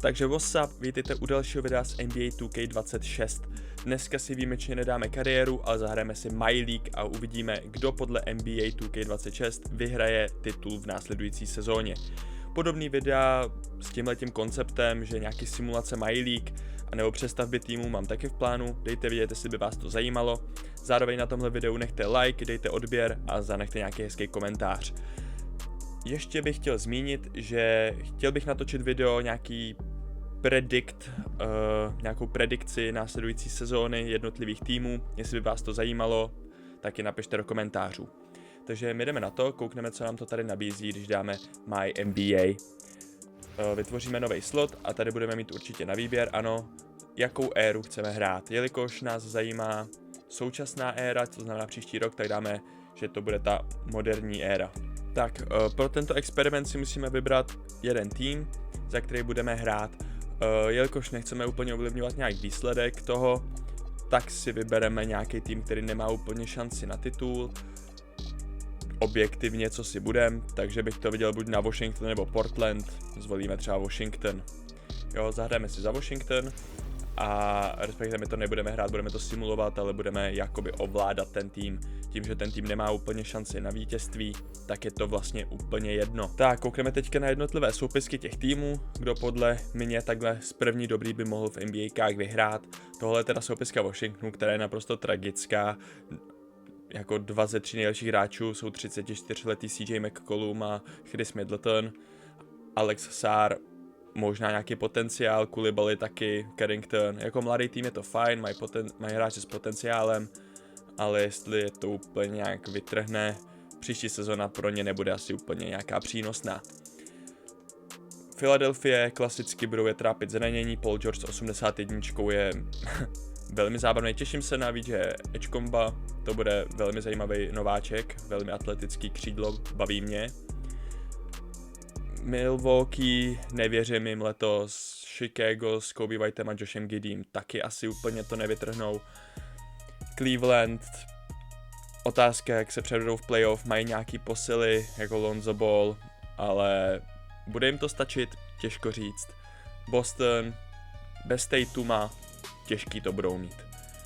Takže what's up, vítejte u dalšího videa z NBA 2K26. Dneska si výjimečně nedáme kariéru, ale zahrajeme si My League a uvidíme, kdo podle NBA 2K26 vyhraje titul v následující sezóně. Podobný videa s tímhletím konceptem, že nějaký simulace My League anebo přestavby týmu mám taky v plánu, dejte vědět, jestli by vás to zajímalo. Zároveň na tomhle videu nechte like, dejte odběr a zanechte nějaký hezký komentář. Ještě bych chtěl zmínit, že chtěl bych natočit video nějakou predikci následující sezóny jednotlivých týmů. Jestli by vás to zajímalo, tak je napište do komentářů. Takže my jdeme na to, koukneme, co nám to tady nabízí, když dáme My NBA. Vytvoříme nový slot a tady budeme mít určitě na výběr, ano, jakou éru chceme hrát. Jelikož nás zajímá současná éra, to znamená příští rok, tak dáme, že to bude ta moderní éra. Tak, pro tento experiment si musíme vybrat jeden tým, za který budeme hrát. Jelikož nechceme úplně ovlivňovat nějaký výsledek toho, tak si vybereme nějaký tým, který nemá úplně šanci na titul. Objektivně, co si budem, takže bych to viděl buď na Washington nebo Portland, zvolíme třeba Washington. Jo, zahrajeme si za Washington a respektive my to nebudeme hrát, budeme to simulovat, ale budeme jakoby ovládat ten tým. Tím, že ten tým nemá úplně šanci na vítězství, tak je to vlastně úplně jedno. Tak, koukneme teďka na jednotlivé soupisky těch týmů, kdo podle mě takhle z první dobrý by mohl v NBAkách vyhrát. Tohle je teda soupiska Washingtonu, která je naprosto tragická. Jako 2 ze 3 nejlepších hráčů jsou 34letý CJ McCollum a Chris Middleton. Alex Sarr, možná nějaký potenciál, Coulibaly taky, Carrington. Jako mladý tým je to fajn, mají hráče s potenciálem, ale jestli je to úplně nějak vytrhne, příští sezona pro ně nebude asi úplně nějaká přínosná. Philadelphia klasicky budou je trápit zranění, Paul George s 81 je velmi zábavný, těším se na že Edgecomba, to bude velmi zajímavý nováček, velmi atletický křídlo, baví mě. Milwaukee, nevěřím jim letos, Chicago s Kobe Whiteem a Joshem Giddym taky asi úplně to nevytrhnou. Cleveland, otázka, jak se předvedou v playoff, mají nějaký posily jako Lonzo Ball, ale bude jim to stačit, těžko říct. Boston, bez Tatuma, těžký to budou mít.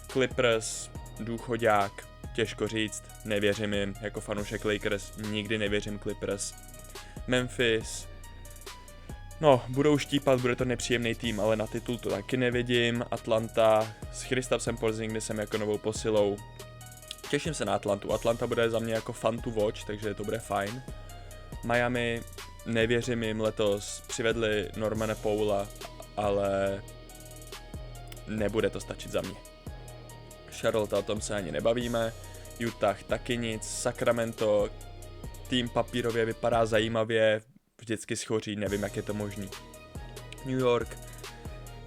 Clippers, důchodák, těžko říct, nevěřím jim, jako fanoušek Lakers nikdy nevěřím Clippers. Memphis, no, budou štípat, bude to nepříjemný tým, ale na titul to taky nevidím. Atlanta s Kristapsem Porzingisem jako novou posilou. Těším se na Atlantu. Atlanta bude za mě jako fun to watch, takže to bude fajn. Miami, nevěřím jim letos, přivedli Normana Powella, ale nebude to stačit za mě. Charlotte, o tom se ani nebavíme. Utah taky nic. Sacramento, tým papírově vypadá zajímavě, vždycky schoří, nevím, jak je to možný. New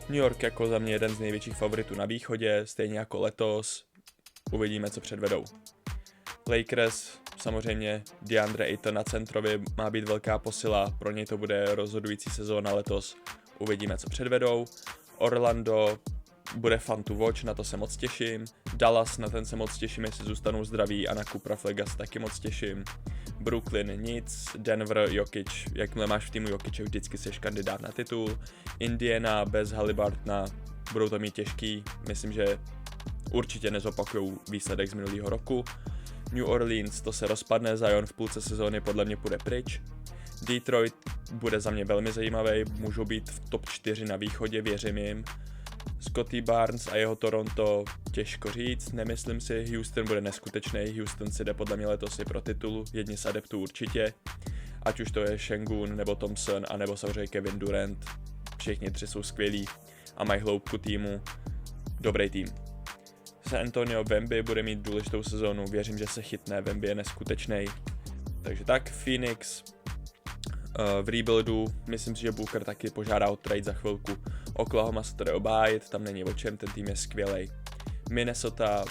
York jako za mě jeden z největších favoritů na východě, stejně jako letos. Uvidíme, co předvedou. Lakers, samozřejmě DeAndre Ayton na centrově má být velká posila, pro něj to bude rozhodující sezóna letos. Uvidíme, co předvedou. Orlando bude fun to watch, na to se moc těším. Dallas, na ten se moc těším, jestli zůstanou zdraví, a na Coopera Flegas taky moc těším. Brooklyn nic, Denver, Jokic, jakmile máš v týmu Jokiče, vždycky seš kandidát na titul. Indiana bez Haliburtona, budou to mít těžký, myslím, že určitě nezopakujou výsledek z minulého roku. New Orleans, to se rozpadne, Zion v půlce sezóny podle mě půjde pryč. Detroit bude za mě velmi zajímavý, můžou být v top 4 na východě, věřím jim. Scottie Barnes a jeho Toronto, těžko říct, nemyslím si, Houston bude neskutečný, Houston si jde podle mě letos i pro titul, jedni z adeptů určitě, ať už to je Sengun, nebo Thompson, anebo samozřejmě Kevin Durant, všichni tři jsou skvělí a mají hloubku týmu, dobrý tým. San Antonio, Wemby bude mít důležitou sezónu, věřím, že se chytne, Wemby je neskutečný. Takže tak, Phoenix v rebuildu, myslím si, že Booker taky požádá o trade za chvilku. Oklahoma se to jde obhájit, tam není o čem, ten tým je skvělej. Minnesota,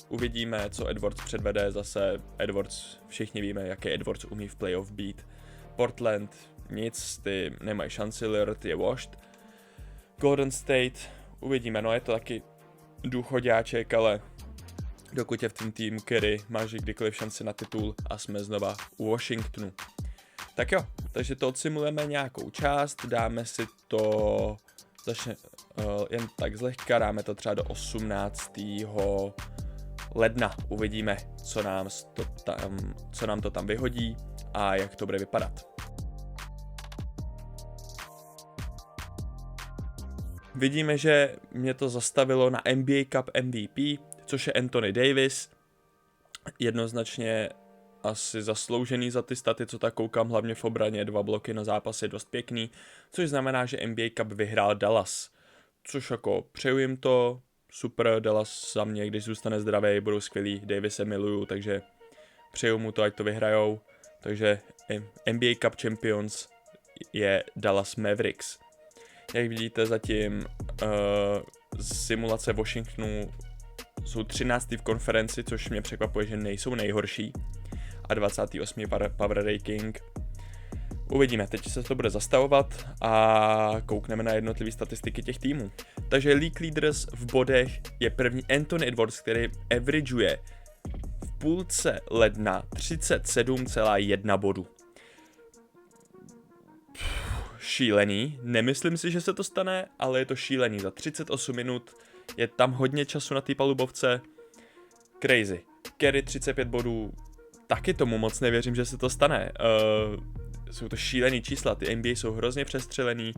uvidíme, co Edwards předvede, zase Edwards, všichni víme, jaký Edwards umí v playoff být. Portland, nic, ty nemají šanci, Lillard je washed. Golden State, uvidíme, no je to taky důchodáček, ale dokud je v tom tým Curry, máš kdykoliv šanci na titul a jsme znova u Washingtonu. Tak jo, takže to odsimulujeme nějakou část, dáme si to, jen tak zlehka, dáme to třeba do 18. ledna. Uvidíme, co nám to tam vyhodí a jak to bude vypadat. Vidíme, že mě to zastavilo na NBA Cup MVP, což je Anthony Davis. Jednoznačně asi zasloužený za ty staty, co tak koukám, hlavně v obraně, 2 bloky na zápas je dost pěkný, což znamená, že NBA Cup vyhrál Dallas. Což jako přeju jim to, super, Dallas za mě, když zůstane zdravý, budou skvělí, Davise miluju, takže přeju mu to, ať to vyhrajou. Takže NBA Cup Champions je Dallas Mavericks. Jak vidíte, zatím simulace Washingtonu jsou 13. v konferenci, což mě překvapuje, že nejsou nejhorší. A 28. power ranking. Uvidíme, teď se to bude zastavovat a koukneme na jednotlivé statistiky těch týmů. Takže League Leaders v bodech je první Anthony Edwards, který averageuje v půlce ledna 37,1 bodu. Šílený, nemyslím si, že se to stane, ale je to šílený. Za 38 minut je tam hodně času na té palubovce. Crazy. Kerry 35 bodů, taky tomu moc nevěřím, že se to stane. Jsou to šílený čísla, ty NBA jsou hrozně přestřelený.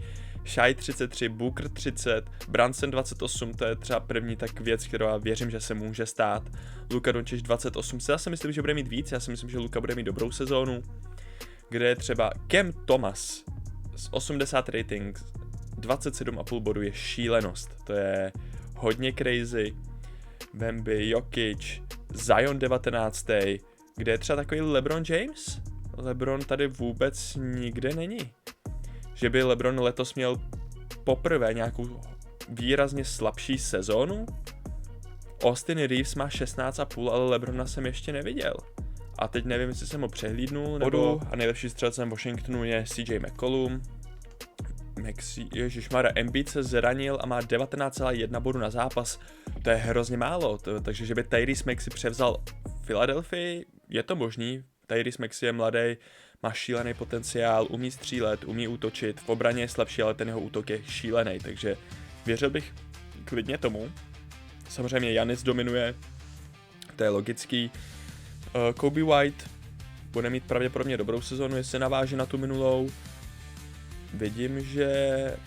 Shai 33, Booker 30, Brunson 28, to je třeba první tak věc, kterou já věřím, že se může stát. Luka Doncic 28, já si myslím, že bude mít víc, já si myslím, že Luka bude mít dobrou sezónu. Kde je třeba Cam Thomas z 80 rating, 27,5 bodů je šílenost, to je hodně crazy. Wemby, Jokic, Zion 19, kde je třeba takový LeBron James? LeBron tady vůbec nikde není. Že by LeBron letos měl poprvé nějakou výrazně slabší sezónu? Austin Reeves má 16,5, ale LeBrona jsem ještě neviděl. A teď nevím, jestli jsem ho přehlídnul, nebo... A nejlepší střelcem Washingtonu je CJ McCollum. Ježišmarja, Embiid se zranil a má 19,1 bodu na zápas. To je hrozně málo, takže že by Tyrese Maxey převzal Philadelphii, je to možný. Tyrese Maxey je mladý, má šílený potenciál, umí střílet, umí útočit, v obraně je slabší, ale ten jeho útok je šílený, takže věřil bych klidně tomu. Samozřejmě Giannis dominuje, to je logický. Kobe White bude mít pravděpodobně dobrou sezonu, jestli naváže na tu minulou. Vidím, že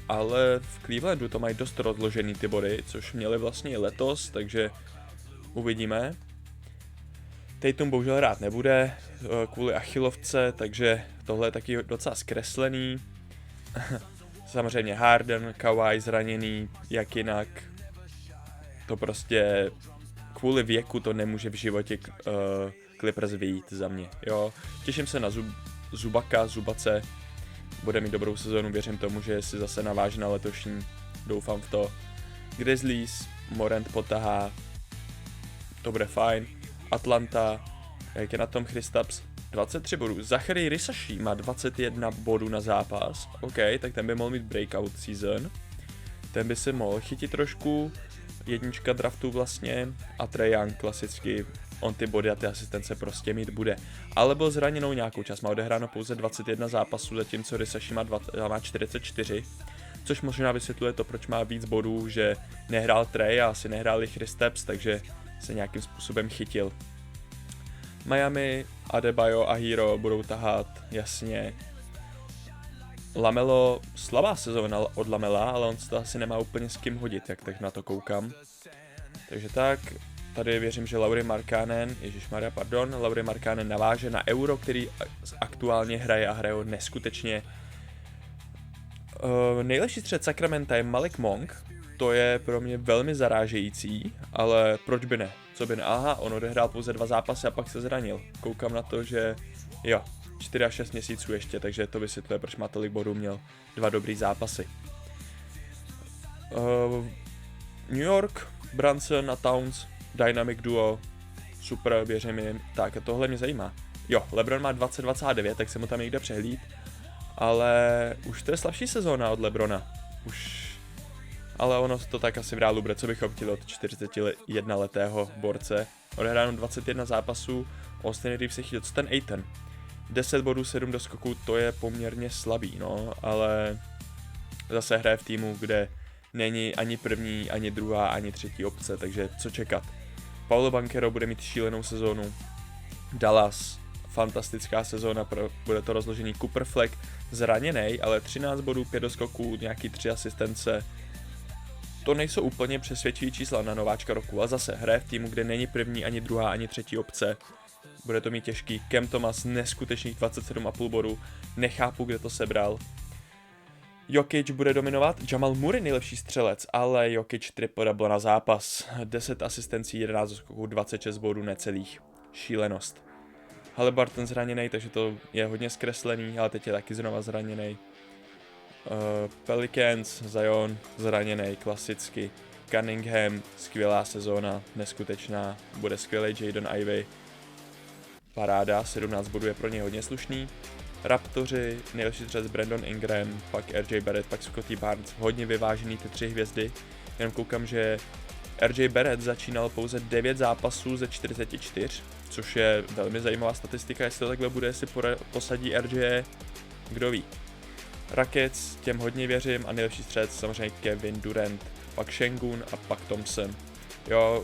ale v Clevelandu to mají dost rozložený ty body, což měli vlastně i letos, takže uvidíme. Tatum bohužel hrát nebude kvůli achilovce, takže tohle je taky docela zkreslený. Samozřejmě Harden, Kawhi zraněný, jak jinak. To prostě kvůli věku to nemůže v životě Clippers vyjít za mě. Jo, těším se na Zubace. Bude mít dobrou sezonu, věřím tomu, že si zase naváže na letošní, doufám v to. Grizzlies, Morant potahá, to bude fajn. Atlanta, jak je na tom Kristaps, 23 bodů. Zachary Risashi má 21 bodů na zápas, OK, tak ten by mohl mít breakout season. Ten by se mohl chytit trošku, jednička draftu vlastně, a Trae Young klasicky, on ty body a ty asistence prostě mít bude. Ale byl zraněnou nějakou čas, má odehráno pouze 21 zápasů, zatímco Risashi má 44, což možná vysvětluje to, proč má víc bodů, že nehrál Trae a asi nehrál i Kristaps, takže se nějakým způsobem chytil. Miami, Adebayo a Hero budou tahat, jasně. Lamelo, slabá sezóna od Lamela, ale on se to asi nemá úplně s kým hodit, jak tak na to koukám. Takže tak, tady věřím, že Lauri Markkanen naváže na Euro, který aktuálně hraje a hraje neskutečně. Nejlepší střed Sacramento je Malik Monk, to je pro mě velmi zarážející, ale proč by ne? Co by ne? Aha, on odehrál pouze 2 zápasy a pak se zranil. Koukám na to, že jo, 4 až 6 měsíců ještě, takže to vysvětluje, proč má tolik bodů, měl 2 dobrý zápasy. New York, Brunson a Towns, dynamic duo, super, věřím jim. Tak a tohle mě zajímá. Jo, LeBron má 20-29, tak se mu tam někde přehlíd, ale už to je slabší sezóna od LeBrona. Ale ono to tak asi v reálu bude, co bychom chtěli od 41letého borce. Odehráno 21 zápasů, Austin Reeves se chytil, co ten Ayton? 10 bodů, 7 doskoků, to je poměrně slabý, no, ale zase hraje v týmu, kde není ani první, ani druhá, ani třetí opce, takže co čekat. Paulo Banchero bude mít šílenou sezónu, Dallas, fantastická sezóna, bude to rozložený. Cooper Fleck zraněnej, ale 13 bodů, 5 doskoků, nějaký 3 asistence. To nejsou úplně přesvědčivý čísla na nováčka roku, a zase hraje v týmu, kde není první, ani druhá, ani třetí opce. Bude to mít těžký. Cam Thomas neskutečných 27,5 bodů, nechápu, kde to sebral. Jokic bude dominovat, Jamal Murray nejlepší střelec, ale Jokic triple-double na zápas. 10 asistencí, 11 doskoků, 26 bodů necelých. Šílenost. Haliburton zraněný, takže to je hodně zkreslený, ale teď je taky znova zraněný. Pelicans, Zion zraněný, klasicky. Cunningham, skvělá sezóna, neskutečná, bude skvělý. Jaden Ivey, paráda, 17 bodů je pro něj hodně slušný. Raptoři, nejlepší střelec Brandon Ingram, pak RJ Barrett, pak Scottie Barnes, hodně vyvážený ty 3 hvězdy. Jenom koukám, že RJ Barrett začínal pouze 9 zápasů ze 44, což je velmi zajímavá statistika, jestli to takhle bude, jestli posadí RJ, kdo ví. Rockets, těm hodně věřím, a nejlepší střelec samozřejmě Kevin Durant, pak Şengün a pak Thompson. Jo,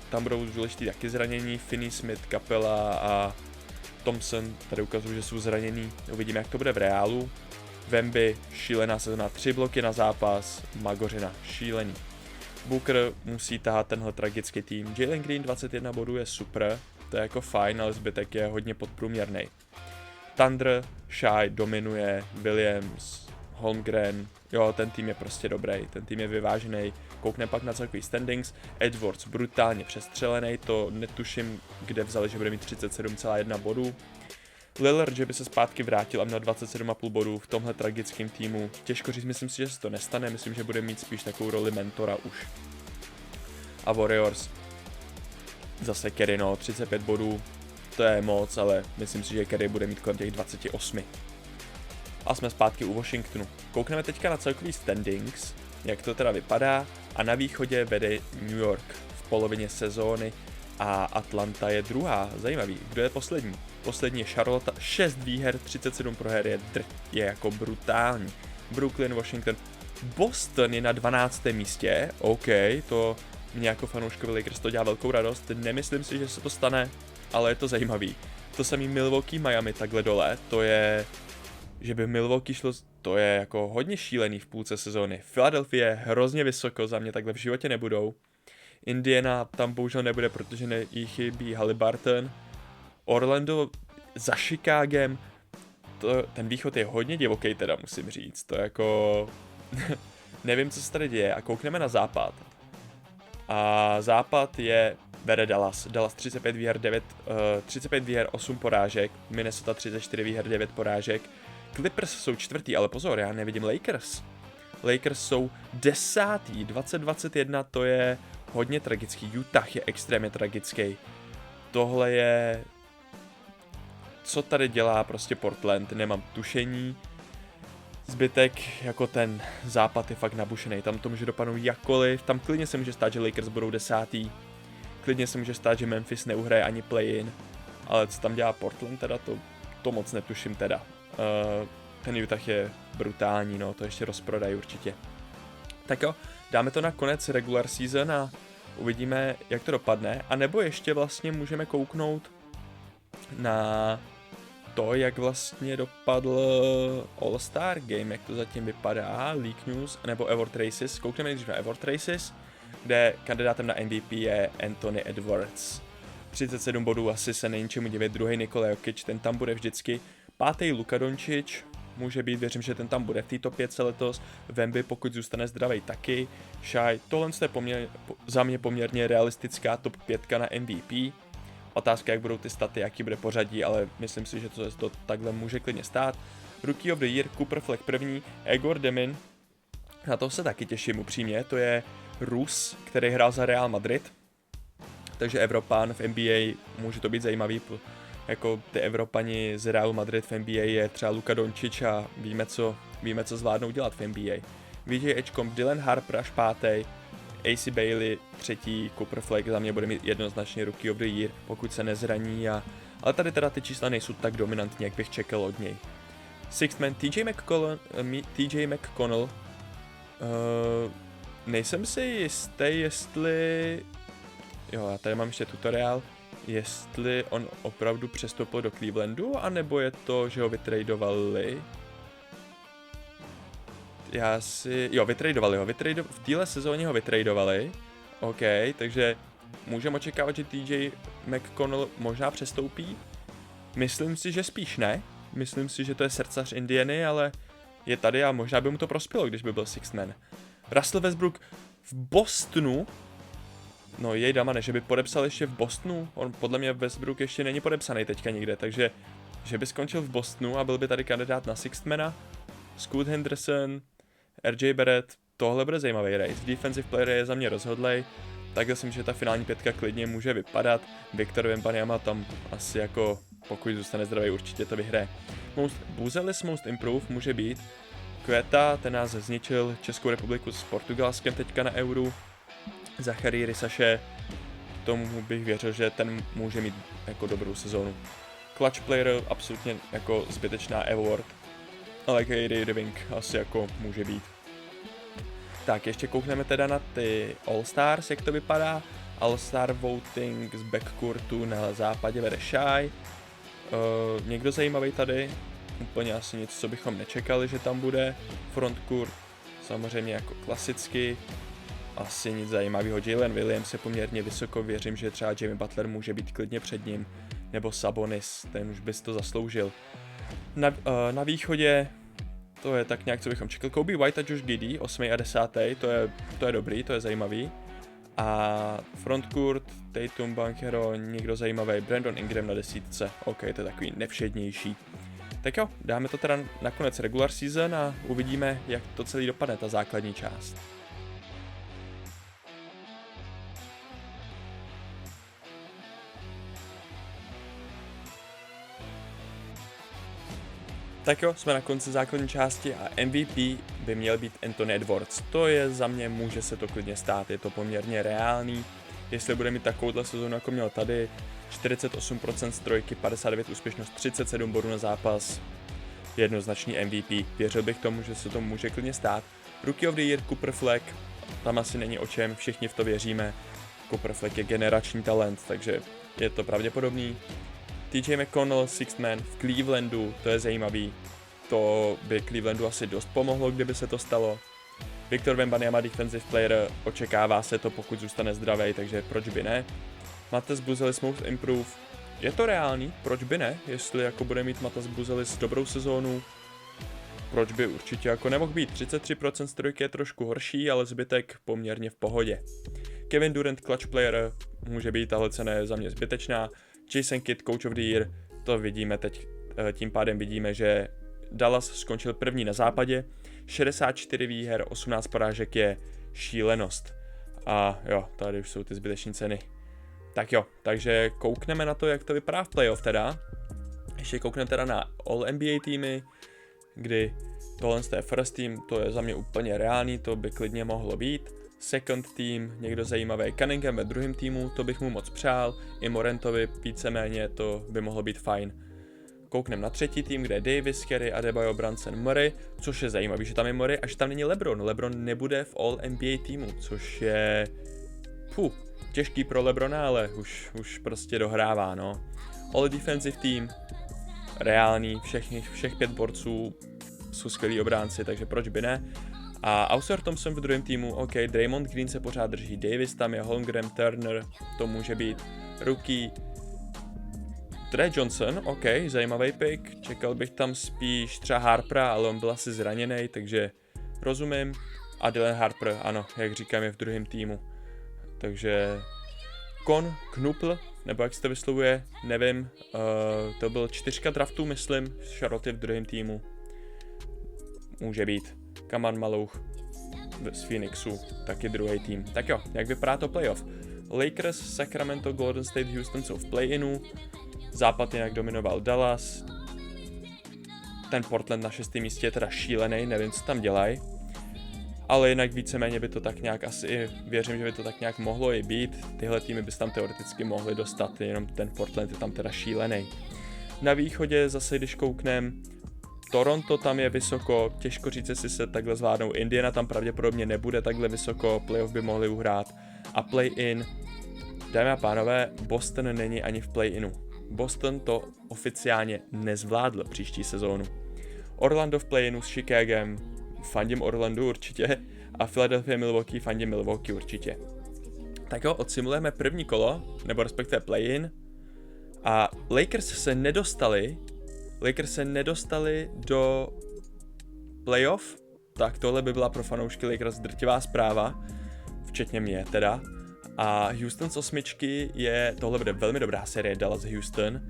tam budou důležitý taky zranění, Finney Smith, Capela a Thompson, tady ukazují, že jsou zranění, uvidíme, jak to bude v reálu. Wemby, šílená sezona, 3 bloky na zápas, Magořina, šílený. Booker musí tahat tenhle tragický tým. Jalen Green 21 bodů je super, to je jako fajn, ale zbytek je hodně podprůměrný. Thunder, Shai dominuje, Williams, Holmgren, jo, ten tým je prostě dobrý, ten tým je vyvážený. Koukne pak na celkový standings, Edwards brutálně přestřelený, to netuším, kde vzali, že bude mít 37,1 bodů. Lillard, že by se zpátky vrátil a měl 27,5 bodů v tomhle tragickém týmu. Těžko říct, myslím si, že se to nestane, myslím, že bude mít spíš takovou roli mentora už. A Warriors, zase Curry, no, 35 bodů, to je moc, ale myslím si, že Curry bude mít kolem těch 28. A jsme zpátky u Washingtonu. Koukneme teďka na celkový standings, jak to teda vypadá, a na východě vede New York v polovině sezóny a Atlanta je druhá. Zajímavý, kdo je poslední? Poslední je Charlotte, 6 výher, 37 proher, je jako brutální. Brooklyn, Washington, Boston je na 12. místě, OK, to mě jako fanouškovi Lakers to dělá velkou radost, nemyslím si, že se to stane, ale je to zajímavý. To samý Milwaukee, Miami takhle dole, to je, že by Milwaukee šlo, to je jako hodně šílený v půlce sezóny. Philadelphia je hrozně vysoko, za mě takhle v životě nebudou. Indiana tam bohužel nebude, protože jí chybí Haliburton. Orlando za Chicagem, ten východ je hodně divoký teda, musím říct, to jako, nevím, co se tady děje, a koukneme na západ. A západ vede Dallas 35 výher, 8 porážek, Minnesota 34 výher, 9 porážek, Clippers jsou čtvrtý, ale pozor, já nevidím Lakers. Lakers jsou 10. 2021, to je hodně tragický, Utah je extrémně tragický. Tohle je, co tady dělá prostě Portland, nemám tušení. Zbytek, jako ten západ je fakt nabušený, tam to může dopadnout jakkoliv, tam klidně se může stát, že Lakers budou 10. Klidně se může stát, že Memphis neuhraje ani play-in, ale co tam dělá Portland teda, to moc netuším teda. Ten Utah je brutální, no, to ještě rozprodají určitě. Tak jo, dáme to na konec regular season a uvidíme, jak to dopadne, a nebo ještě vlastně můžeme kouknout na to, jak vlastně dopadl All-Star Game, jak to zatím vypadá, League News nebo Award Races. Koukneme nejdřív na Award Races, kde kandidátem na MVP je Anthony Edwards. 37 bodů, asi se není čemu divit, druhý Nikola Jokic, ten tam bude vždycky. Pátý Luka Doncic, může být, věřím, že ten tam bude v té top 5 letos. Wemby, pokud zůstane zdravý, taky. Shai, tohle je za mě poměrně realistická top 5 na MVP. Otázka, jak budou ty staty, jaký bude pořadí, ale myslím si, že to takhle může klidně stát. Rookie of the Year, Cooper Fleck první, Egor Demin, na to se taky těším upřímně, to je Rus, který hrál za Real Madrid, takže Evropan v NBA, může to být zajímavý, jako ty Evropani z Realu Madrid v NBA je třeba Luka Doncic a víme, co zvládnou dělat v NBA. VJ Edgecomb, Dylan Harper až pátý, AC Bailey třetí, Cooper Fleck za mě bude mít jednoznačně Rookie of the Year, pokud se nezraní a ale tady teda ty čísla nejsou tak dominantní, jak bych čekal od něj. Sixth man TJ McConnell, nejsem si jistý, jestli, jo, já tady mám ještě tutoriál, jestli on opravdu přestoupil do Clevelandu, anebo je to, že ho vytradovali. Vytradovali ho, v téhle sezóně ho vytradovali, OK, takže můžeme očekávat, že TJ McConnell možná přestoupí. Myslím si, že spíš ne, myslím si, že to je srdcař Indiany, ale je tady a možná by mu to prospělo, když by byl sixth man. Russell Westbrook v Bostonu, no jej damane, že by podepsal ještě v Bostonu, on podle mě Westbrook ještě není podepsaný teďka nikde, takže že by skončil v Bostonu a byl by tady kandidát na sixth mana. Scoot Henderson, RJ Barrett, tohle bude zajímavý race. Defensive player je za mě rozhodlej, tak myslím, že ta finální pětka klidně může vypadat. Viktor Wembanyama tam asi jako, pokud zůstane zdravý, určitě to vyhraje. Buzelis Most Improve může být Kveta, ten nás zničil Českou republiku s Portugalskem teďka na Euru. Zachary Risaše, tomu bych věřil, že ten může mít jako dobrou sezónu. Clutch player, absolutně jako zbytečná award, ale Kyrie Irving asi jako může být. Tak, ještě koukneme teda na ty All-Stars, jak to vypadá. All-Star voting z backcourtu na západě vede Shai. Někdo zajímavý tady, úplně asi nic, co bychom nečekali, že tam bude. Frontcourt, samozřejmě jako klasicky. Asi nic zajímavého. Jalen Williams je poměrně vysoko, věřím, že třeba Jimmy Butler může být klidně před ním. Nebo Sabonis, ten už bys to zasloužil. Na východě to je tak nějak, co bychom čekali. Kobe White a Josh Giddey, 8. a 10. To je dobrý, to je zajímavý. A frontcourt, Tatum, Banchero, někdo zajímavý, Brandon Ingram na 10. OK, to je takový nevšednější. Tak jo, dáme to teda na konec regular season a uvidíme, jak to celý dopadne, ta základní část. Tak jo, jsme na konci základní části a MVP by měl být Anthony Edwards. To je za mě, může se to klidně stát, je to poměrně reálný. Jestli bude mít takovouhle sezónu, jako měl tady, 48% z trojky, 59 úspěšnost, 37 bodů na zápas, jednoznačný MVP. Věřil bych tomu, že se to může klidně stát. Rookie of the Year, Cooper Fleck, tam asi není o čem, všichni v to věříme. Cooper Fleck je generační talent, takže je to pravděpodobný. TJ McConnell, sixth man v Clevelandu, to je zajímavý. To by Clevelandu asi dost pomohlo, kdyby se to stalo. Viktor Wembanyama, defensive player, očekává se to, pokud zůstane zdravý, takže proč by ne. Matej Buzelis Most Improve, je to reálný, proč by ne, jestli jako bude mít Matej Buzelis dobrou sezónu, proč by určitě jako nemohl být. 33% z trojky je trošku horší, ale zbytek poměrně v pohodě. Kevin Durant, clutch player, může být, tahle cena je za mě zbytečná. Jason Kidd, Coach of the Year, to vidíme teď, tím pádem vidíme, že Dallas skončil první na západě, 64 výher, 18 porážek je šílenost. A jo, tady už jsou ty zbyteční ceny. Tak jo, takže koukneme na to, jak to vypadá v playoff teda. Ještě koukneme teda na All NBA týmy, kdy tohle je first team, to je za mě úplně reálný, to by klidně mohlo být. Second team, někdo zajímavý, Cunningham ve druhém týmu, to bych mu moc přál, i Morantovi víceméně, to by mohlo být fajn. Kouknem na třetí tým, kde je Davis, Curry, Adebayo, Brunson, Murray, což je zajímavý, že tam je Murray a že tam není LeBron. LeBron nebude v All NBA týmu, což je těžký pro LeBrona, ale už prostě dohrává, no. All Defensive Team, reálný, všech 5 borců jsou skvělí obránci, takže proč by ne. A Ausar Thompson v druhém týmu, OK, Draymond Green se pořád drží, Davis tam je, Holmgren, Turner, to může být rookie. Trey Johnson, OK, zajímavý pick, čekal bych tam spíš třeba Harpera, ale on byl asi zraněný, takže rozumím. A Dylan Harper, ano, jak říkám, je v druhém týmu. Takže Knupl, nebo jak se to vyslovuje, nevím, to byl 4 draftů, myslím, Charlotte v druhém týmu. Může být. Kaman Malouch z Phoenixu, taky druhý tým. Tak jo, jak vypadá to playoff? Lakers, Sacramento, Golden State, Houston jsou v play-inu. Západ jinak dominoval Dallas. Ten Portland na 6. místě je teda šílený, nevím, co tam dělají. ale jinak víceméně by to tak nějak asi, věřím, že by to tak nějak mohlo i být. Tyhle týmy by se tam teoreticky mohly dostat, jenom ten Portland je tam teda šílený. Na východě zase, když kouknem, Toronto tam je vysoko, těžko říct, jestli se takhle zvládnou. Indiana tam pravděpodobně nebude takhle vysoko, playoff by mohli uhrát. A play-in, dámy a pánové, Boston není ani v play-inu. Boston to oficiálně nezvládl příští sezónu. Orlando v play-inu s Chicagem, fandím Orlandu určitě, a Philadelphia Milwaukee, fandím Milwaukee určitě. Tak jo, odsimulujeme první kolo, nebo respektive play-in. A Lakers se nedostali do playoff, tak tohle by byla pro fanoušky Lakers drtivá zpráva, včetně mě teda. A Houston z 8 tohle bude velmi dobrá série, Dallas-Houston.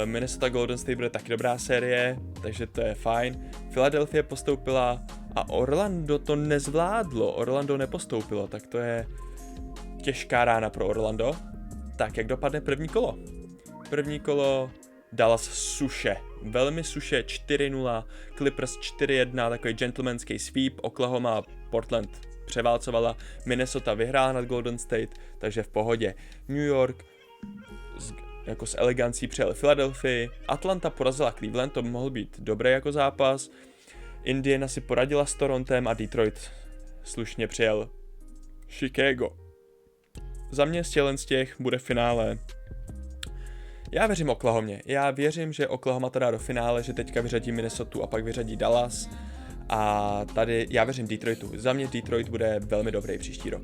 Minnesota Golden State bude taky dobrá série, takže to je fajn. Philadelphia postoupila a Orlando to nezvládlo, Orlando nepostoupilo, tak to je těžká rána pro Orlando. Tak jak dopadne první kolo? První kolo Dallas suše, velmi suše, 4-0, Clippers 4-1, takový gentlemanský sweep, Oklahoma Portland převálcovala, Minnesota vyhrála nad Golden State, takže v pohodě. New York jako s elegancí přijel Philadelphia, Atlanta porazila Cleveland, to mohl být dobrý jako zápas, Indiana si poradila s Torontem a Detroit slušně přijel Chicago. Za mě z těch bude finále. Já věřím Oklahomě. Já věřím, že Oklahoma to dá do finále, že teďka vyřadí Minnesotu a pak vyřadí Dallas. A tady já věřím Detroitu. Za mě Detroit bude velmi dobrý příští rok.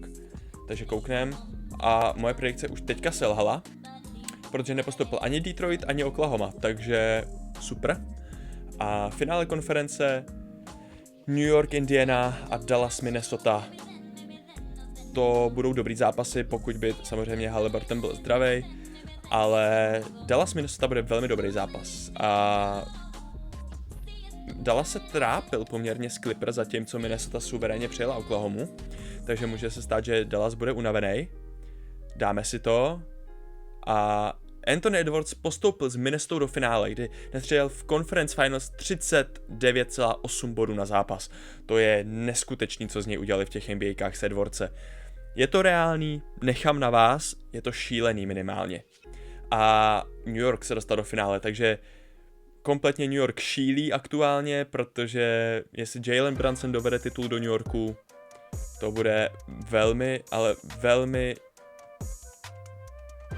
Takže kouknem. A moje predikce už teďka selhala, protože nepostoupil ani Detroit, ani Oklahoma. Takže super. A finále konference New York, Indiana a Dallas, Minnesota. To budou dobrý zápasy, pokud by samozřejmě Haliburton byl zdravý. Ale Dallas Minnesota bude velmi dobrý zápas a Dallas se trápil poměrně s Clippers, zatímco Minnesota suverénně přijela Oklahomu, takže může se stát, že Dallas bude unavený. Dáme si to a Anthony Edwards postoupil z Minnesotou do finále, kdy nastřelil v Conference Finals 39,8 bodů na zápas. To je neskutečný, co z něj udělali v těch NBAkách s Edwardse. Je to reálný, nechám na vás, je to šílený minimálně. A New York se dostal do finále, takže kompletně New York šílí aktuálně, protože jestli Jalen Brunson dovede titul do New Yorku, to bude velmi, ale velmi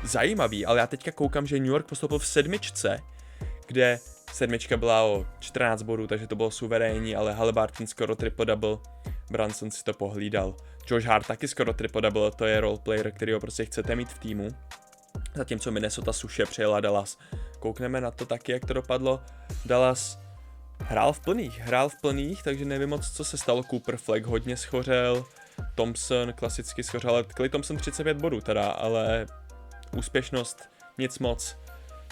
zajímavý, ale já teďka koukám, že New York postoupil v 7, kde 7 byla o 14 bodů, takže to bylo suverénní, ale Haliburton skoro triple-double, Brunson si to pohlídal. Josh Hart taky skoro triple-double, to je roleplayer, kterýho prostě chcete mít v týmu. Zatímco Minnesota suše přijela Dallas. Koukneme na to taky, jak to dopadlo. Dallas hrál v plných, takže nevím moc, co se stalo. Cooper Flag hodně schořel, Thompson klasicky schořel, ale Klay Thompson 35 bodů teda, ale úspěšnost nic moc.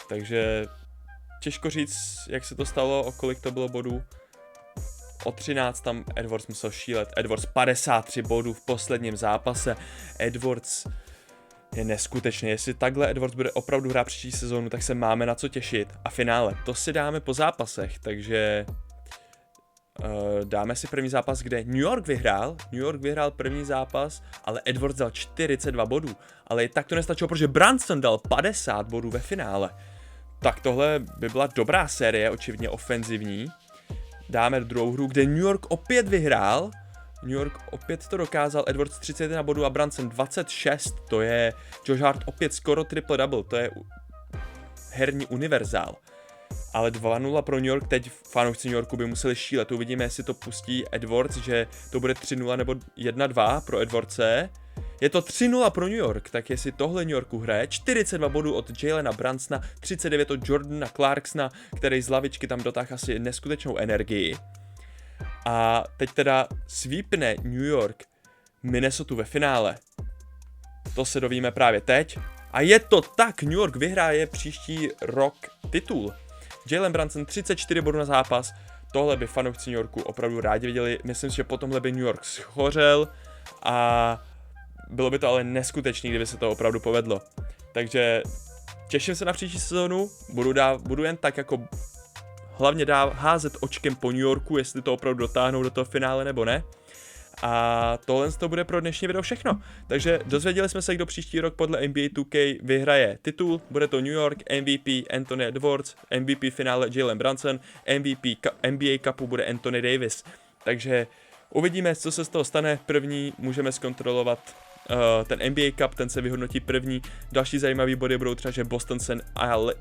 Takže těžko říct, jak se to stalo, o kolik to bylo bodů. O 13 tam Edwards musel šílet. Edwards 53 bodů v posledním zápase. Edwards je neskutečný. Jestli takhle Edwards bude opravdu hrát příští sezónu, tak se máme na co těšit. A finále, to si dáme po zápasech, takže dáme si první zápas, kde New York vyhrál první zápas, ale Edwards dal 42 bodů. Ale i tak to nestačilo, protože Brunson dal 50 bodů ve finále. Tak tohle by byla dobrá série, očividně ofenzivní. Dáme druhou hru, kde New York opět vyhrál. New York opět to dokázal, Edwards 31 bodů a Brunson 26, to je Josh Hart opět skoro triple-double, to je herní univerzál. Ale 2-0 pro New York, teď fanoušci New Yorku by museli šílet, uvidíme, jestli to pustí Edwards, že to bude 3-0 nebo 1-2 pro Edwardse. Je to 3-0 pro New York, tak jestli tohle New Yorku hraje, 42 bodů od Jalena Brunsona, 39 od Jordana Clarksona, který z lavičky tam dotáhl asi neskutečnou energii. A teď teda sweepne New York Minnesota ve finále. To se dovíme právě teď. A je to tak, New York vyhraje příští rok titul. Jalen Brunson 34 bodů na zápas, tohle by fanoušci New Yorku opravdu rádi viděli. Myslím si, že po tomhle by New York schořel a bylo by to ale neskutečný, kdyby se to opravdu povedlo. Takže těším se na příští sezónu, budu jen tak jako hlavně házet očkem po New Yorku, jestli to opravdu dotáhnou do toho finále nebo ne. A tohle to bude pro dnešní video všechno. Takže dozvěděli jsme se, kdo příští rok podle NBA 2K vyhraje titul. Bude to New York, MVP Anthony Edwards, MVP finále Jalen Brunson, MVP NBA Cupu bude Anthony Davis. Takže uvidíme, co se z toho stane. První můžeme zkontrolovat ten NBA Cup, ten se vyhodnotí první. Další zajímavý body budou třeba, že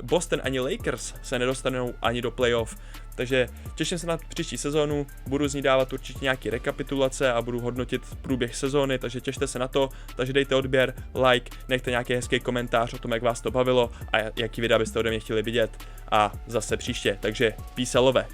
Boston ani Lakers se nedostanou ani do playoff. Takže těším se na příští sezónu, budu z ní dávat určitě nějaký rekapitulace a budu hodnotit průběh sezóny, takže těšte se na to. Takže dejte odběr, like, nechte nějaký hezký komentář o tom, jak vás to bavilo a jaký videa byste ode mě chtěli vidět. A zase příště, takže peace a love.